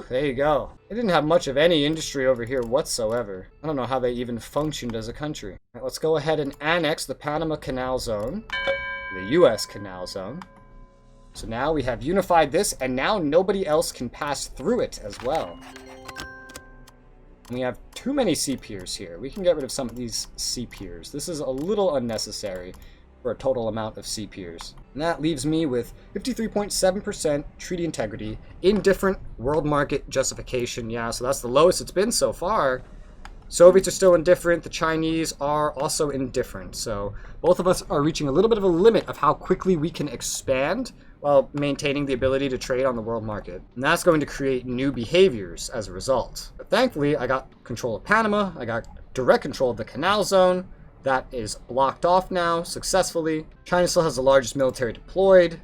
there you go. They didn't have much of any industry over here whatsoever. I don't know how they even functioned as a country. All right, let's go ahead and annex the Panama Canal Zone, the U.S. Canal Zone. So now we have unified this, and now nobody else can pass through it as well. We have too many sea piers here. We can get rid of some of these sea piers. This is a little unnecessary for a total amount of sea piers. And that leaves me with 53.7% treaty integrity, indifferent world market justification. Yeah, so that's the lowest it's been so far. Soviets are still indifferent. The Chinese are also indifferent. So both of us are reaching a little bit of a limit of how quickly we can expand while maintaining the ability to trade on the world market. And that's going to create new behaviors as a result. But thankfully, I got control of Panama. I got direct control of the canal zone. That is blocked off now successfully. China still has the largest military deployed.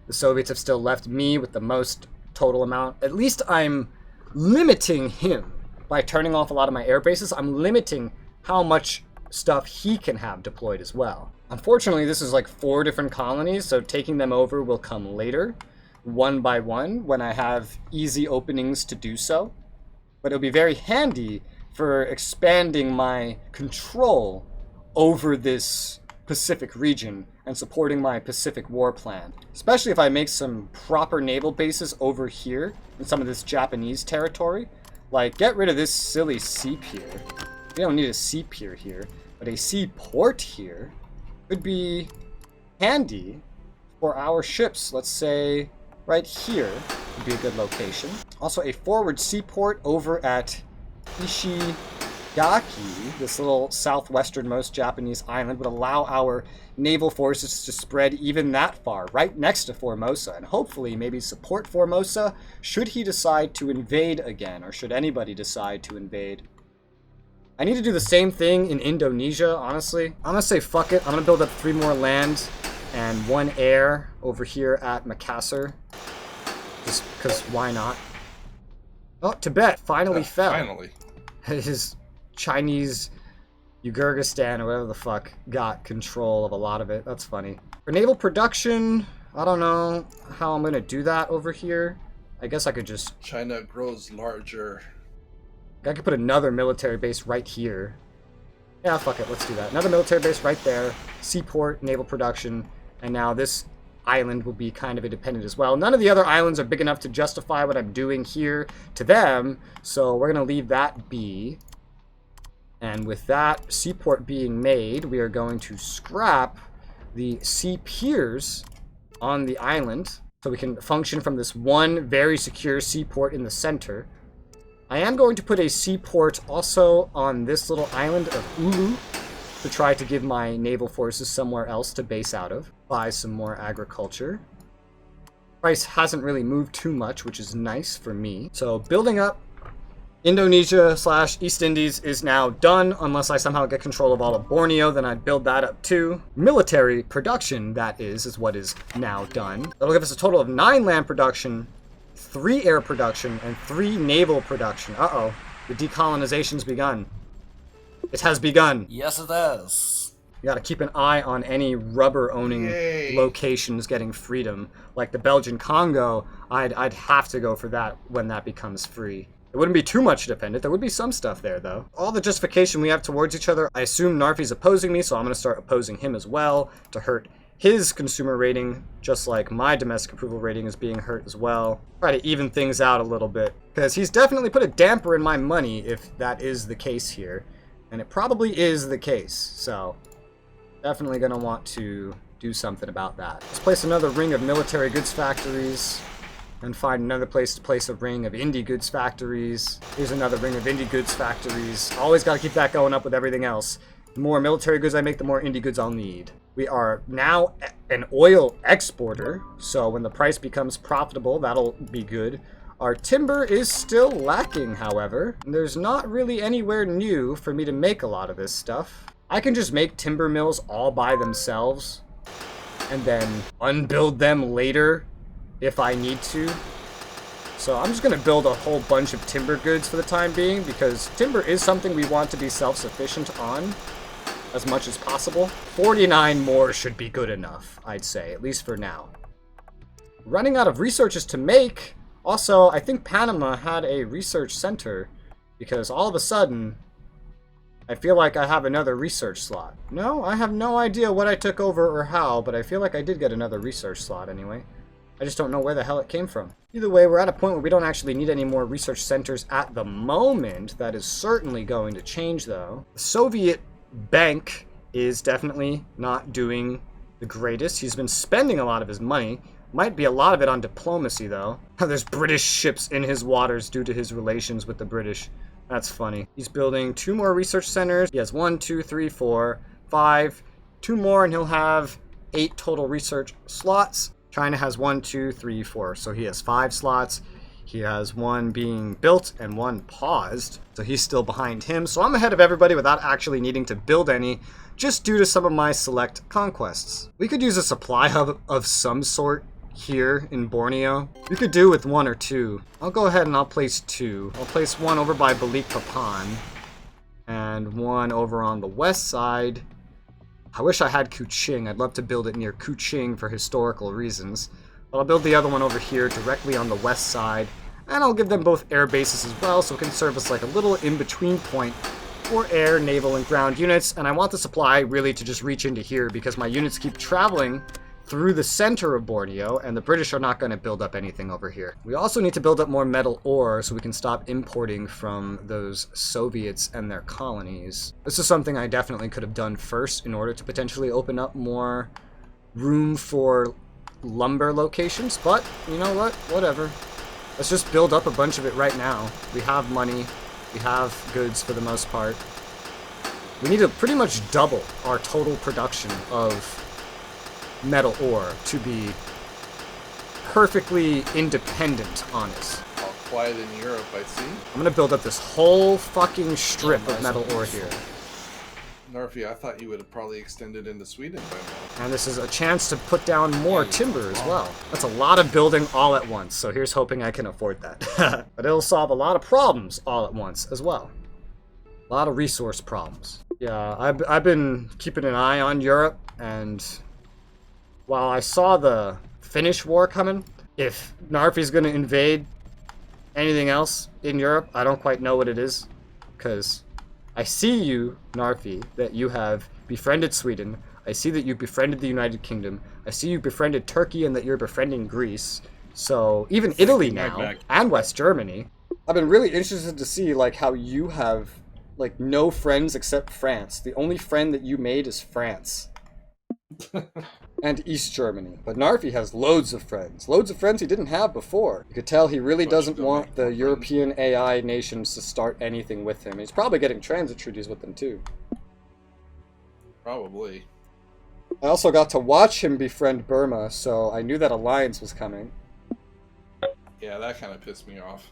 The Soviets have still left me with the most total amount. At least I'm limiting him by turning off a lot of my air bases. I'm limiting how much stuff he can have deployed as well. Unfortunately, this is like 4 different colonies, so taking them over will come later, one by one, when I have easy openings to do so. But it'll be very handy for expanding my control over this Pacific region and supporting my Pacific war plan. Especially if I make some proper naval bases over here in some of this Japanese territory. Like, get rid of this silly sea pier. We don't need a sea pier here, but a seaport here could be handy for our ships. Let's say right here would be a good location. Also, a forward seaport over at Ishigaki, this little southwesternmost Japanese island, would allow our naval forces to spread even that far, right next to Formosa, and hopefully maybe support Formosa should he decide to invade again, or should anybody decide to invade. I need to do the same thing in Indonesia, honestly. I'm gonna say fuck it. I'm gonna build up 3 more land and 1 air over here at Makassar. Just because why not? Oh, Tibet finally fell. Finally. His Chinese Ugurgistan or whatever the fuck got control of a lot of it. That's funny. For naval production, I don't know how I'm gonna do that over here. I guess I could just... China grows larger. I could put another military base right here. Yeah, fuck it, let's do that. Another military base right there. Seaport, naval production, and now this island will be kind of independent as well. None of the other islands are big enough to justify what I'm doing here to them, so we're gonna leave that be. And with that seaport being made, we are going to scrap the sea piers on the island so we can function from this one very secure seaport in the center. I am going to put a seaport also on this little island of Ulu to try to give my naval forces somewhere else to base out of. Buy some more agriculture. Price hasn't really moved too much, which is nice for me. So building up Indonesia / East Indies is now done, unless I somehow get control of all of Borneo, then I'd build that up too. Military production, that is what is now done. That'll give us a total of 9 land production, 3 air production, and 3 naval production. Uh-oh, the decolonization's begun. It has begun. Yes, it has. You gotta keep an eye on any rubber-owning locations getting freedom. Like the Belgian Congo, I'd have to go for that when that becomes free. It wouldn't be too much dependent. There would be some stuff there, though. All the justification we have towards each other, I assume Narfi's opposing me, so I'm gonna start opposing him as well to hurt his consumer rating, just like my domestic approval rating is being hurt as well. Try to even things out a little bit, because he's definitely put a damper in my money if that is the case here. And it probably is the case, so definitely gonna want to do something about that. Let's place another ring of military goods factories and find another place to place a ring of indie goods factories. Here's another ring of indie goods factories. Always gotta keep that going up with everything else. The more military goods I make, the more indie goods I'll need. We are now an oil exporter, so when the price becomes profitable, that'll be good. Our timber is still lacking, however. There's not really anywhere new for me to make a lot of this stuff. I can just make timber mills all by themselves and then unbuild them later if I need to. So I'm just gonna build a whole bunch of timber goods for the time being, because timber is something we want to be self-sufficient on as much as possible. 49 more should be good enough, I'd say, at least for now. Running out of resources to make Also, I think Panama had a research center because all of a sudden, I feel like I have another research slot. No, I have no idea what I took over or how, but I feel like I did get another research slot anyway. I just don't know where the hell it came from. Either way, we're at a point where we don't actually need any more research centers at the moment. That is certainly going to change, though. The Soviet bank is definitely not doing the greatest. He's been spending a lot of his money. Might be a lot of it on diplomacy, though. There's British ships in his waters due to his relations with the British. That's funny. He's building 2 more research centers. He has 1, 2, 3, 4, 5. 2 more, and he'll have 8 total research slots. China has 1, 2, 3, 4. So he has 5 slots. He has 1 being built and 1 paused. So he's still behind him. So I'm ahead of everybody without actually needing to build any, just due to some of my select conquests. We could use a supply hub of some sort here in Borneo. We could do with 1 or 2. I'll go ahead and I'll place 2. I'll place 1 over by Balikpapan and 1 over on the west side. I wish I had Kuching. I'd love to build it near Kuching for historical reasons. But I'll build the other one over here directly on the west side, and I'll give them both air bases as well, so it can serve as like a little in-between point for air, naval, and ground units. And I want the supply really to just reach into here because my units keep traveling through the center of Borneo, and the British are not going to build up anything over here. We also need to build up more metal ore so we can stop importing from those Soviets and their colonies. This is something I definitely could have done first in order to potentially open up more room for lumber locations, but you know what? Whatever. Let's just build up a bunch of it right now. We have money. We have goods for the most part. We need to pretty much double our total production of metal ore to be perfectly independent on us. All quiet in Europe, I see. I'm gonna build up this whole fucking strip of metal ore here. Narfi, I thought you would have probably extended into Sweden by now. And this is a chance to put down more timber as well. That's a lot of building all at once, so here's hoping I can afford that. But it'll solve a lot of problems all at once as well. A lot of resource problems. Yeah, I've been keeping an eye on Europe, and while I saw the Finnish war coming, if Narfi's going to invade anything else in Europe, I don't quite know what it is. Because I see you, Narfi, that you have befriended Sweden. I see that you befriended the United Kingdom. I see you befriended Turkey and that you're befriending Greece. So even Italy now, and West Germany. I've been really interested to see like how you have like no friends except France. The only friend that you made is France. And East Germany. But Narfi has loads of friends. Loads of friends he didn't have before. You could tell he really doesn't want the European AI nations to start anything with him. He's probably getting transit treaties with them too. Probably. I also got to watch him befriend Burma, so I knew that alliance was coming. Yeah, that kind of pissed me off.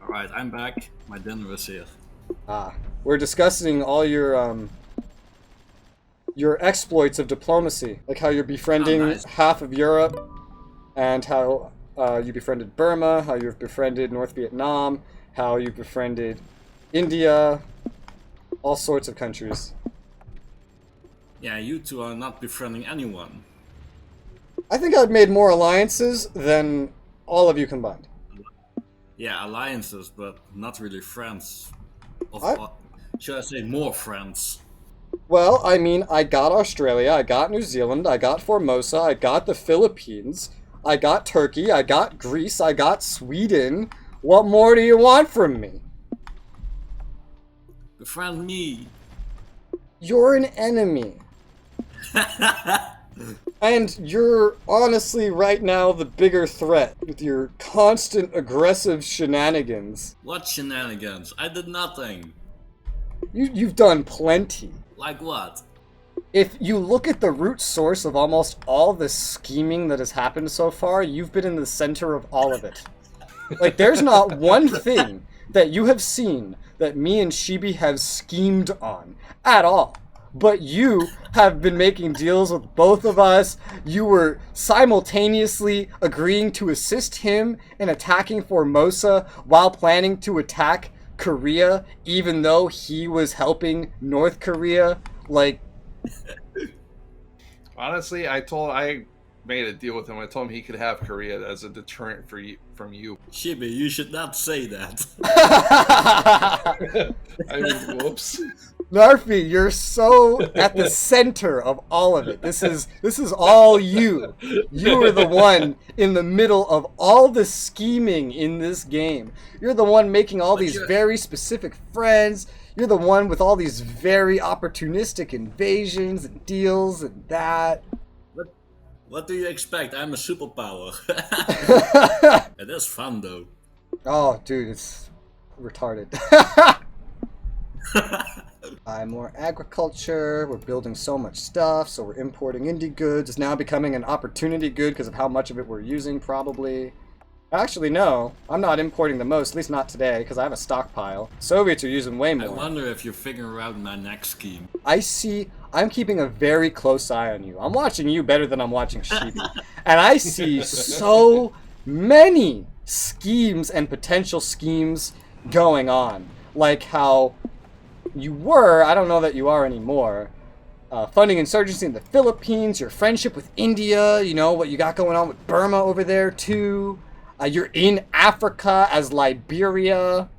Alright, I'm back. My dinner is here. Ah. We're discussing all your exploits of diplomacy, like how you're befriending half of Europe, and how you befriended Burma, how you've befriended North Vietnam, how you befriended India, all sorts of countries. Yeah, you two are not befriending anyone. I think I've made more alliances than all of you combined. Yeah, alliances, but not really friends. Should I say more friends? Well, I mean, I got Australia, I got New Zealand, I got Formosa, I got the Philippines, I got Turkey, I got Greece, I got Sweden. What more do you want from me? Befriend me. You're an enemy. And you're honestly right now the bigger threat with your constant aggressive shenanigans. What shenanigans? I did nothing. You've done plenty. Like what? If you look at the root source of almost all the scheming that has happened so far, you've been in the center of all of it. Like, there's not one thing that you have seen that me and Shibi have schemed on at all. But you have been making deals with both of us. You were simultaneously agreeing to assist him in attacking Formosa while planning to attack Korea, even though he was helping North Korea. Like, honestly, I made a deal with him. I told him he could have Korea as a deterrent for from you. Shibi, you should not say that. I mean, whoops. Narfi, you're so at the center of all of it. This is all you. You are the one in the middle of all the scheming in this game. You're the one making all these very specific friends. You're the one with all these very opportunistic invasions and deals and that. What do you expect? I'm a superpower. It is fun though. Oh, dude, it's retarded. More agriculture. We're building so much stuff, so we're importing indie goods. It's now becoming an opportunity good because of how much of it we're using, probably. Actually, no. I'm not importing the most, at least not today, because I have a stockpile. Soviets are using way more. I wonder if you're figuring out my next scheme. I'm keeping a very close eye on you. I'm watching you better than I'm watching Shibi. And I see so many schemes and potential schemes going on. Like how you were, I don't know that you are anymore, funding insurgency in the Philippines, your friendship with India, you know, what you got going on with Burma over there too. You're in Africa as Liberia.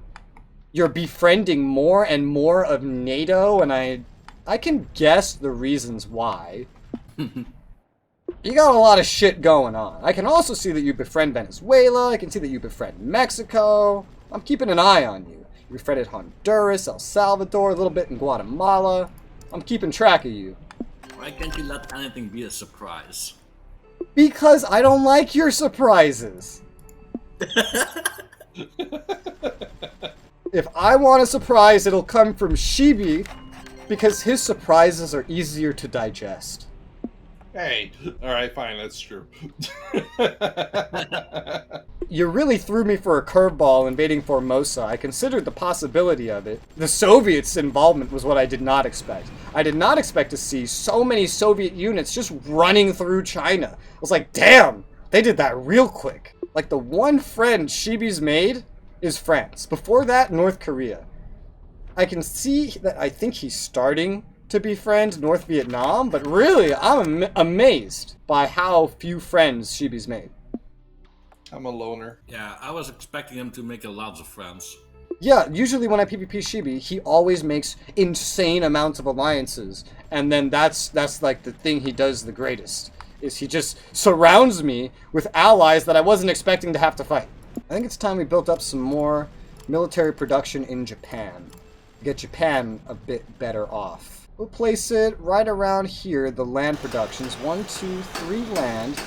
You're befriending more and more of NATO, and I can guess the reasons why. You got a lot of shit going on. I can also see that you befriend Venezuela. I can see that you befriend Mexico. I'm keeping an eye on you. You befriended Honduras, El Salvador, a little bit in Guatemala. I'm keeping track of you. Why can't you let anything be a surprise? Because I don't like your surprises. If I want a surprise, it'll come from Shibi, because his surprises are easier to digest. Hey, alright, fine, that's true. You really threw me for a curveball invading Formosa. I considered the possibility of it. The Soviets' involvement was what I did not expect. I did not expect to see so many Soviet units just running through China. I was like, damn, they did that real quick. Like, the one friend Shibi's made is France. Before that, North Korea. I can see that I think he's starting to befriend North Vietnam, but really, I'm amazed by how few friends Shibi's made. I'm a loner. Yeah, I was expecting him to make a lot of friends. Yeah, usually when I PvP Shibi, he always makes insane amounts of alliances, and then that's like the thing he does the greatest, is he just surrounds me with allies that I wasn't expecting to have to fight. I think it's time we built up some more military production in Japan. Get Japan a bit better off. We'll place it right around here, the land productions. 1, 2, 3 land.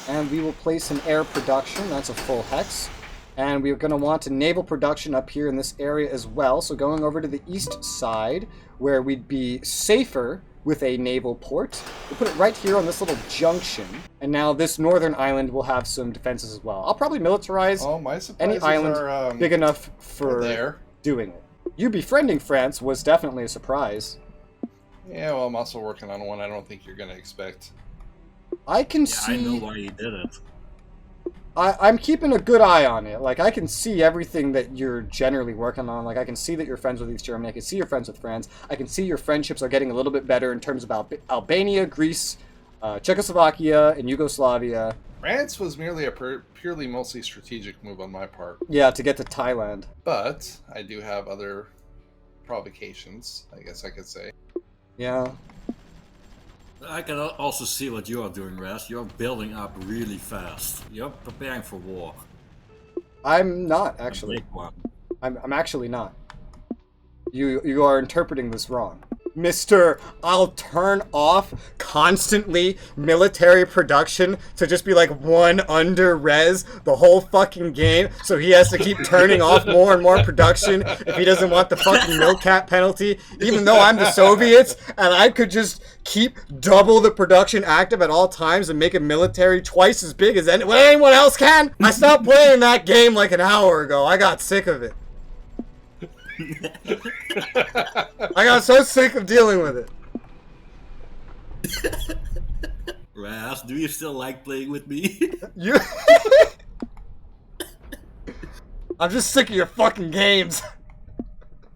And we will place an air production. That's a full hex. And we're going to want a naval production up here in this area as well. So going over to the east side, where we'd be safer with a naval port. We'll put it right here on this little junction. And now this northern island will have some defenses as well. I'll probably militarize any island are, big enough for doing it. You befriending France was definitely a surprise. Yeah, well, I'm also working on one I don't think you're going to expect. I can see... I know why you did it. I'm keeping a good eye on it. Like, I can see everything that you're generally working on. Like, I can see that you're friends with East Germany. I can see you're friends with France. I can see your friendships are getting a little bit better in terms of Albania, Greece, Czechoslovakia, and Yugoslavia. France was merely a purely mostly strategic move on my part. Yeah, to get to Thailand. But I do have other provocations, I guess I could say. Yeah. I can also see what you are doing, Res. You're building up really fast. You're preparing for war. I'm not, actually. A big one. I'm actually not. You are interpreting this wrong. Mr. I'll turn off constantly military production to just be like one under res the whole fucking game, so he has to keep turning off more and more production if he doesn't want the fucking milk cap penalty, even though I'm the Soviets and I could just keep double the production active at all times and make a military twice as big as anyone else can. I stopped playing that game like an hour ago. I got sick of it. I got so sick of dealing with it. Raz, do you still like playing with me? You... I'm just sick of your fucking games.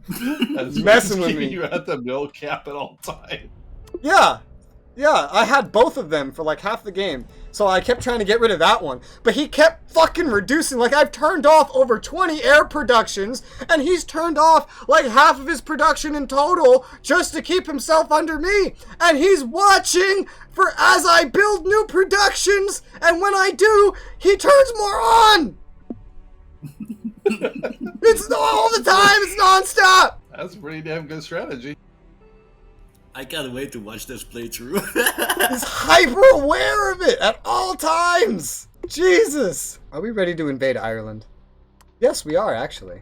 Messing with me. You had the milk cap at all time. Yeah. Yeah, I had both of them for like half the game. So I kept trying to get rid of that one. But he kept fucking reducing. Like, I've turned off over 20 air productions, and he's turned off like half of his production in total just to keep himself under me. And he's watching for as I build new productions, and when I do, he turns more on. It's all the time. It's nonstop. That's a pretty damn good strategy. I can't wait to watch this playthrough. He's hyper aware of it at all times. Jesus. Are we ready to invade Ireland? Yes, we are, actually.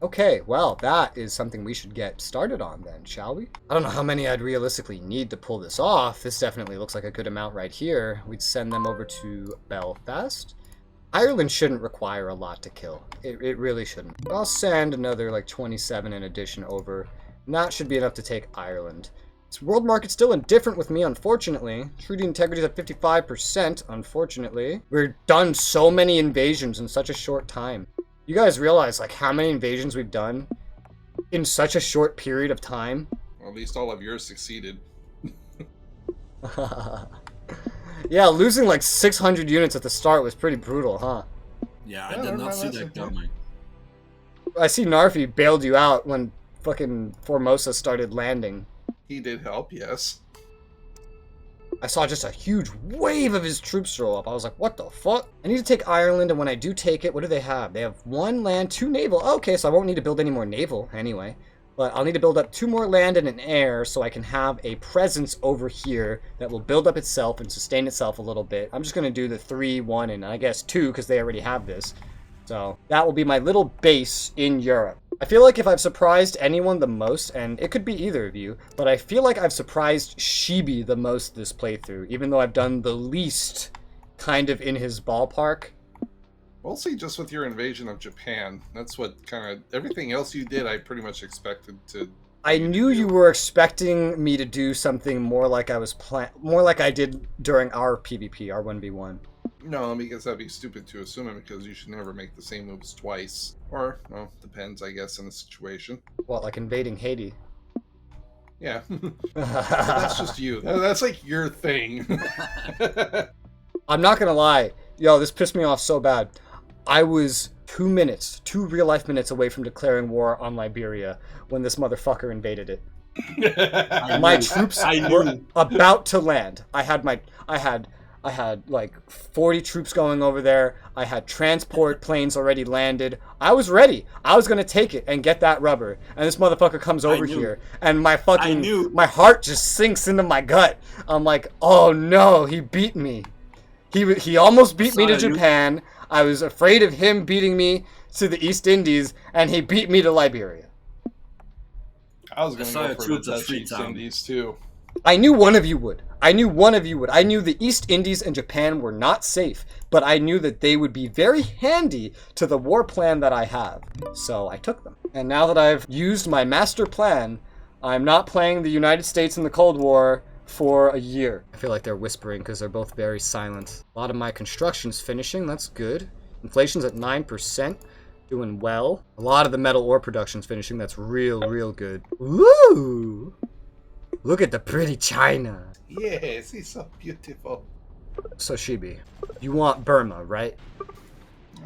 Okay, well, that is something we should get started on then, shall we? I don't know how many I'd realistically need to pull this off. This definitely looks like a good amount right here. We'd send them over to Belfast. Ireland shouldn't require a lot to kill. It really shouldn't. I'll send another like 27 in addition over. And that should be enough to take Ireland. This world market's still indifferent with me, unfortunately. Treaty integrity is at 55%, unfortunately. We've done so many invasions in such a short time. You guys realize like how many invasions we've done in such a short period of time? Well, at least all of yours succeeded. Yeah, losing like 600 units at the start was pretty brutal, huh? Yeah, I did not see that coming. I see Narfi bailed you out when fucking Formosa started landing. He did help, yes. I saw just a huge wave of his troops roll up. I was like, what the fuck? I need to take Ireland, and when I do take it, what do they have? They have 1 land, 2 naval. Okay, so I won't need to build any more naval anyway. But I'll need to build up 2 more land and an air so I can have a presence over here that will build up itself and sustain itself a little bit. I'm just going to do the 3, 1, and I guess 2 because they already have this. So that will be my little base in Europe. I feel like if I've surprised anyone the most, and it could be either of you, but I feel like I've surprised Shibi the most this playthrough, even though I've done the least kind of in his ballpark. We'll see just with your invasion of Japan. That's what kind of... Everything else you did, I pretty much expected to... I knew you were expecting me to do something more like more like I did during our PvP, our 1v1. No, because that'd be stupid to assume it, because you should never make the same moves twice. Or, well, depends, I guess, on the situation. What, like invading Haiti? Yeah. That's just you. That's like your thing. I'm not gonna lie. Yo, this pissed me off so bad. I was 2 minutes, 2 real-life minutes away from declaring war on Liberia when this motherfucker invaded it. My troops were about to land. I had like 40 troops going over there. I had transport planes already landed. I was ready. I was gonna take it and get that rubber. And this motherfucker comes over here, and my heart just sinks into my gut. I'm like, oh no, he beat me. He almost beat me to Japan. I was afraid of him beating me to the East Indies, and he beat me to Liberia. I was gonna go for the Dutch East Indies too. I knew one of you would. I knew the East Indies and Japan were not safe, but I knew that they would be very handy to the war plan that I have. So I took them. And now that I've used my master plan, I'm not playing the United States in the Cold War for a year. I feel like they're whispering because they're both very silent. A lot of my construction's finishing. That's good. Inflation's at 9%. Doing well. A lot of the metal ore production's finishing. That's real good. Woo! Look at the pretty China. Yes, he's so beautiful. So Shibi, you want Burma, right?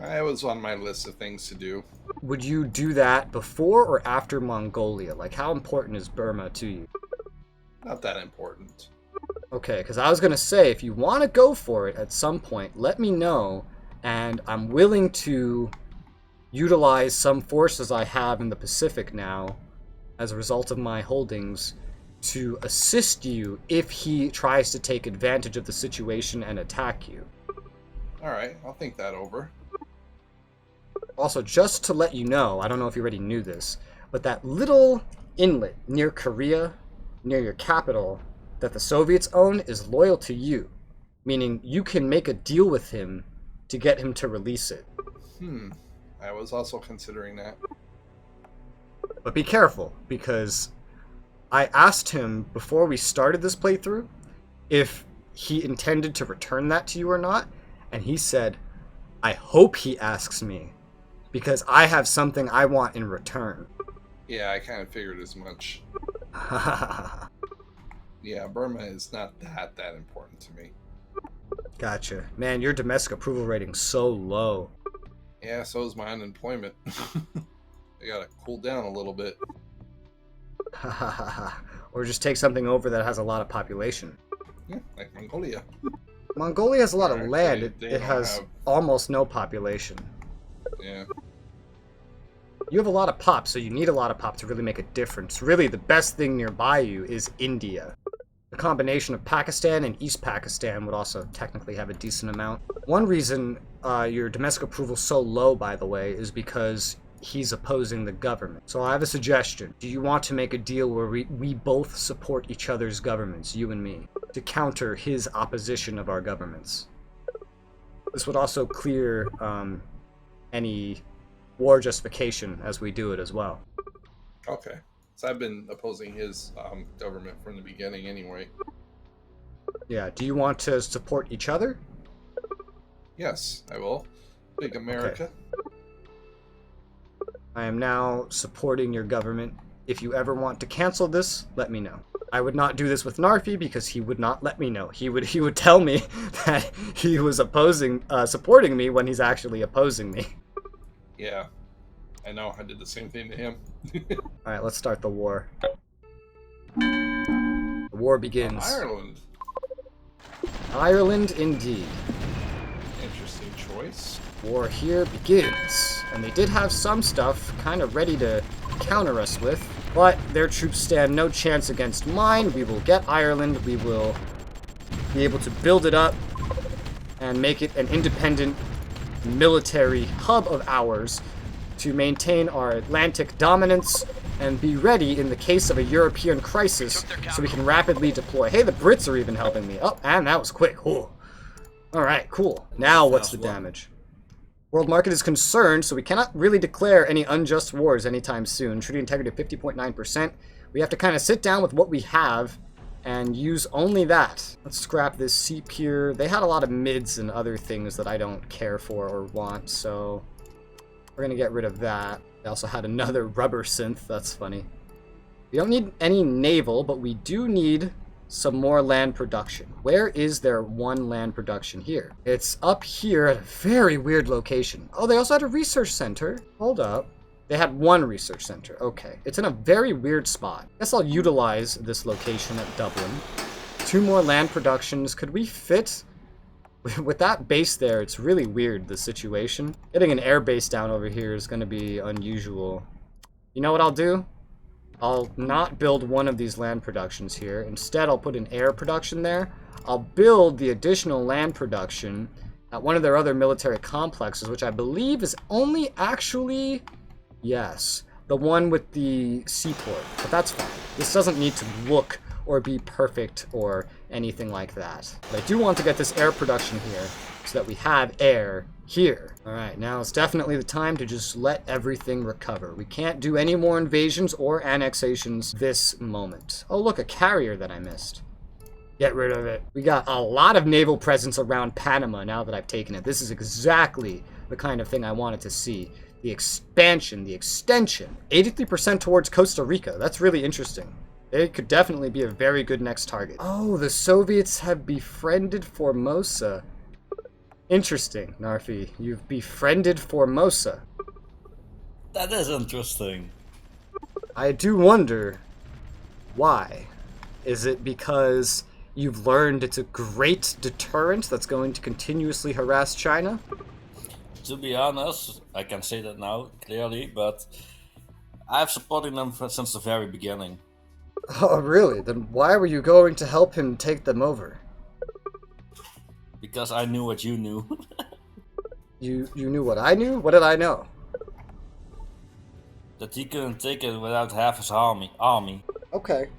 It was on my list of things to do. Would you do that before or after Mongolia? Like, how important is Burma to you? Not that important. Okay, because I was going to say, if you want to go for it at some point, let me know, and I'm willing to utilize some forces I have in the Pacific now as a result of my holdings to assist you if he tries to take advantage of the situation and attack you. Alright, I'll think that over. Also, just to let you know, I don't know if you already knew this, but that little inlet near Korea, near your capital, that the Soviets own is loyal to you, meaning you can make a deal with him to get him to release it. I was also considering that. But be careful, because I asked him before we started this playthrough if he intended to return that to you or not, and he said, I hope he asks me, because I have something I want in return. Yeah, I kind of figured as much. Yeah, Burma is not that important to me. Gotcha. Man, your domestic approval rating's so low. Yeah, so is my unemployment. I gotta cool down a little bit. Or just take something over that has a lot of population. Yeah, like Mongolia. Mongolia has a lot of Actually, land. they It don't has have- almost no population. Yeah. You have a lot of pop, so you need a lot of pop to really make a difference. Really, the best thing nearby you is India. The combination of Pakistan and East Pakistan would also technically have a decent amount. One reason your domestic approval is so low, by the way, is because he's opposing the government. So I have a suggestion. Do you want to make a deal where we both support each other's governments, you and me, to counter his opposition of our governments? This would also clear any war justification as we do it as well. Okay. So I've been opposing his government from the beginning anyway. Yeah, do you want to support each other? Yes, I will. Big America. I am now supporting your government. If you ever want to cancel this, let me know. I would not do this with Narfi because he would not let me know. He would tell me that he was supporting me when he's actually opposing me. Yeah. I know, I did the same thing to him. Alright, let's start the war. The war begins. Ireland. Ireland, indeed. Interesting choice. War here begins. And they did have some stuff kind of ready to counter us with, but their troops stand no chance against mine. We will get Ireland. We will be able to build it up and make it an independent military hub of ours to maintain our Atlantic dominance and be ready in the case of a European crisis so we can rapidly deploy. Hey, the Brits are even helping me. Oh, and that was quick. Ooh. Alright, cool. Now what's the damage? World market is concerned, so we cannot really declare any unjust wars anytime soon. Treaty integrity of 50.9%. We have to kind of sit down with what we have and use only that. Let's scrap this seep here. They had a lot of mids and other things that I don't care for or want, so we're gonna get rid of that. They also had another rubber synth. That's funny. We don't need any naval, but we do need some more land production. Where is their one land production here? It's up here at a very weird location. Oh, they also had a research center. Hold up. They had one research center. Okay. It's in a very weird spot. Guess I'll utilize this location at Dublin. 2 more land productions. Could we fit? With that base there, it's really weird, the situation. Getting an air base down over here is going to be unusual. You know what I'll do? I'll not build one of these land productions here. Instead, I'll put an air production there. I'll build the additional land production at one of their other military complexes, which I believe is only actually... Yes, the one with the seaport. But that's fine. This doesn't need to look or be perfect or anything like that. But I do want to get this air production here so that we have air here. Alright, now it's definitely the time to just let everything recover. We can't do any more invasions or annexations this moment. Oh look, a carrier that I missed. Get rid of it. We got a lot of naval presence around Panama now that I've taken it. This is exactly the kind of thing I wanted to see. The expansion, the extension. 83% towards Costa Rica. That's really interesting. They could definitely be a very good next target. Oh, the Soviets have befriended Formosa. Interesting, Narfi. You've befriended Formosa. That is interesting. I do wonder why. Is it because you've learned it's a great deterrent that's going to continuously harass China? To be honest, I can say that now, clearly, but I've supported them since the very beginning. Oh, really? Then why were you going to help him take them over? Because I knew what you knew. You knew what I knew? What did I know? That he couldn't take it without half his army. Okay.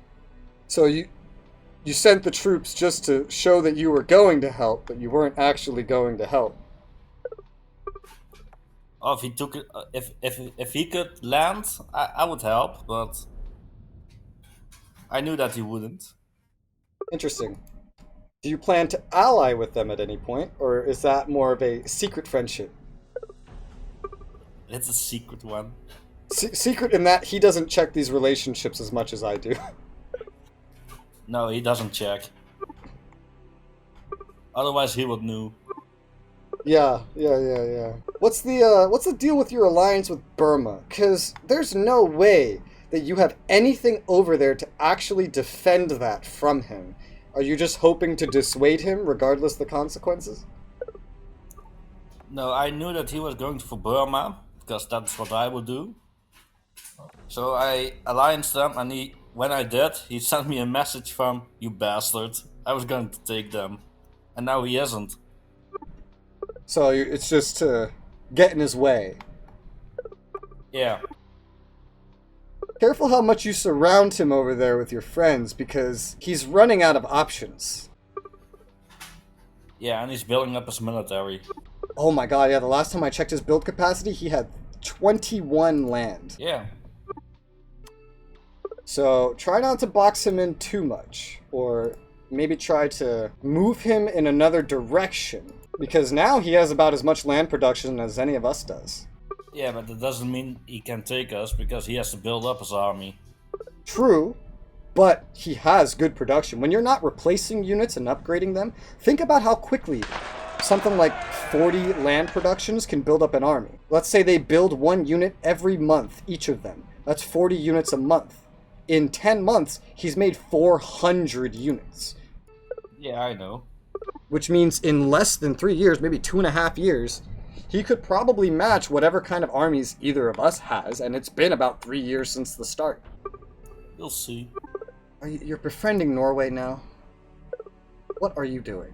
So you sent the troops just to show that you were going to help, but you weren't actually going to help. Oh, if he took it, if he could land, I would help, but I knew that he wouldn't. Interesting. Do you plan to ally with them at any point, or is that more of a secret friendship? It's a secret one. Secret in that he doesn't check these relationships as much as I do. No, he doesn't check. Otherwise, he would know. Yeah. What's the deal with your alliance with Burma? Because there's no way that you have anything over there to actually defend that from him. Are you just hoping to dissuade him, regardless the consequences? No, I knew that he was going for Burma, because that's what I would do. So I allianced them, and when I did, he sent me a message from, "You bastard, I was going to take them." And now he isn't. So it's just to get in his way. Yeah. Careful how much you surround him over there with your friends, because he's running out of options. Yeah, and he's building up his military. Oh my god, yeah, the last time I checked his build capacity, he had 21 land. Yeah. So try not to box him in too much, or maybe try to move him in another direction, because now he has about as much land production as any of us does. Yeah, but that doesn't mean he can take us, because he has to build up his army. True, but he has good production. When you're not replacing units and upgrading them, think about how quickly something like 40 land productions can build up an army. Let's say they build 1 unit every month, each of them. That's 40 units a month. In 10 months, he's made 400 units. Yeah, I know. Which means in less than 3 years, maybe 2.5 years, he could probably match whatever kind of armies either of us has, and it's been about 3 years since the start. You'll see. You're befriending Norway now? What are you doing?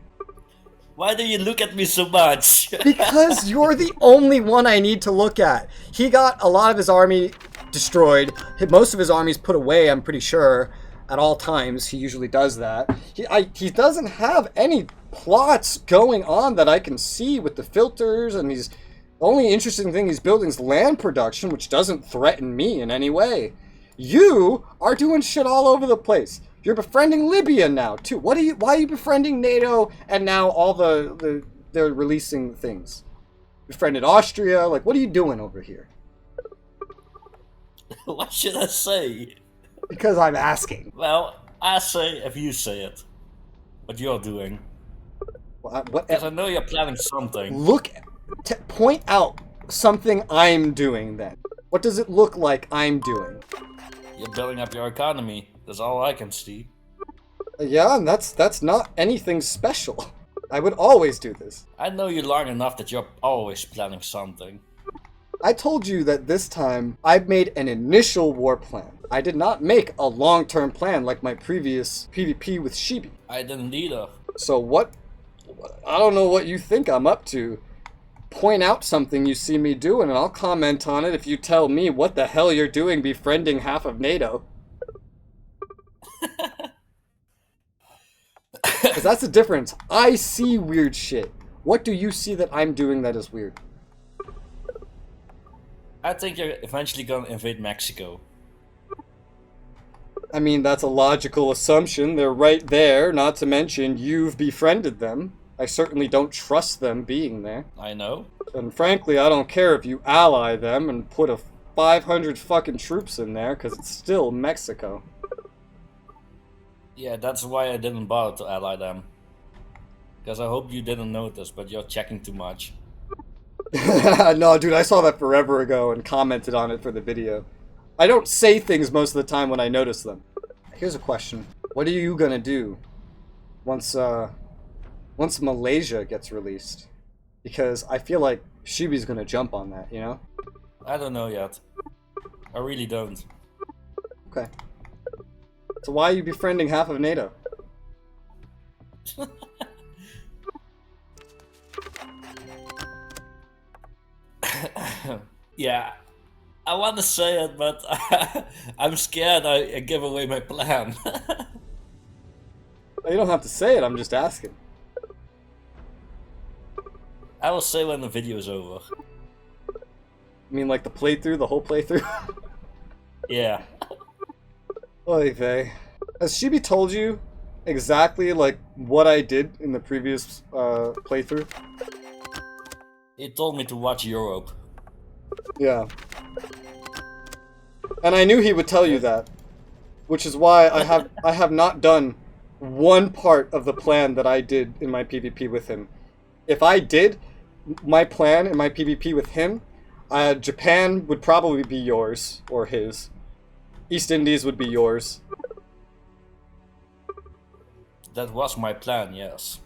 Why do you look at me so much? Because you're the only one I need to look at. He got a lot of his army destroyed. Most of his army's put away, I'm pretty sure. At all times, he usually does that. He doesn't have any plots going on that I can see with the filters, and the only interesting thing he's building is land production, which doesn't threaten me in any way. You are doing shit all over the place. You're befriending Libya now too. Why are you befriending NATO and now all they're releasing things? Befriended Austria. Like, what are you doing over here? What should I say? Because I'm asking. Well, I say if you say it. What you're doing. Because I know you're planning something. Point out something I'm doing then. What does it look like I'm doing? You're building up your economy. That's all I can see. Yeah, and that's not anything special. I would always do this. I know you long enough that you're always planning something. I told you that this time I made an initial war plan. I did not make a long-term plan like my previous PvP with Shibi. I didn't either. So what? I don't know what you think I'm up to. Point out something you see me doing and I'll comment on it if you tell me what the hell you're doing befriending half of NATO. Because that's the difference. I see weird shit. What do you see that I'm doing that is weird? I think you're eventually gonna invade Mexico. I mean, that's a logical assumption. They're right there, not to mention you've befriended them. I certainly don't trust them being there. I know. And frankly, I don't care if you ally them and put 500 fucking troops in there, because it's still Mexico. Yeah, that's why I didn't bother to ally them. Because I hope you didn't notice, but you're checking too much. No, dude, I saw that forever ago and commented on it for the video. I don't say things most of the time when I notice them. Here's a question. What are you gonna do once Malaysia gets released? Because I feel like Shibi's gonna jump on that, you know? I don't know yet. I really don't. Okay. So why are you befriending half of NATO? Yeah, I want to say it, but I'm scared I give away my plan. You don't have to say it, I'm just asking. I will say when the video is over. You mean like the playthrough, the whole playthrough? Yeah. Oy vey. Has Shibi told you exactly like what I did in the previous playthrough? He told me to watch Europe. Yeah. And I knew he would tell you that. Which is why I have not done one part of the plan that I did in my PvP with him. If I did my plan in my PvP with him, Japan would probably be yours, or his. East Indies would be yours. That was my plan, yes.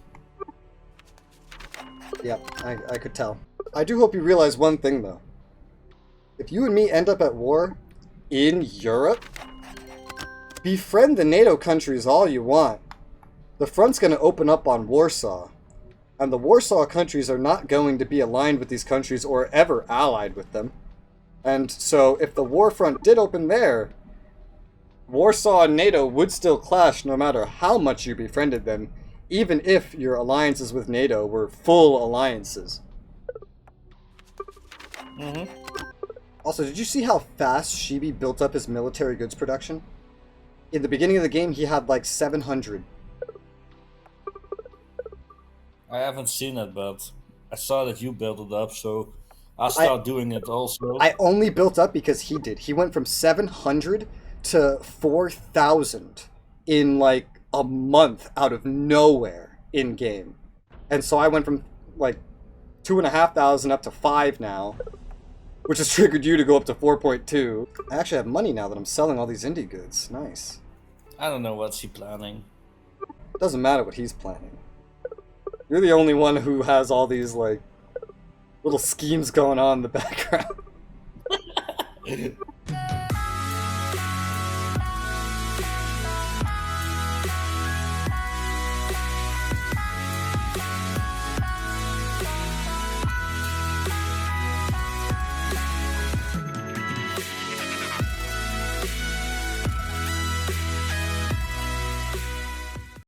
Yep, I could tell. I do hope you realize one thing, though. If you and me end up at war in Europe, befriend the NATO countries all you want. The front's going to open up on Warsaw. And the Warsaw countries are not going to be aligned with these countries or ever allied with them. And so if the war front did open there, Warsaw and NATO would still clash no matter how much you befriended them, even if your alliances with NATO were full alliances. Mm-hmm. Also, did you see how fast Shibi built up his military goods production? In the beginning of the game, he had like 700. I haven't seen it, but I saw that you built it up, so I'll start doing it also. I only built up because he did. He went from 700 to 4,000 in like a month out of nowhere in game. And so I went from like 2,500 up to 5 now, which has triggered you to go up to 4.2. I actually have money now that I'm selling all these indie goods. Nice. I don't know what's he planning. Doesn't matter what he's planning. You're the only one who has all these like little schemes going on in the background.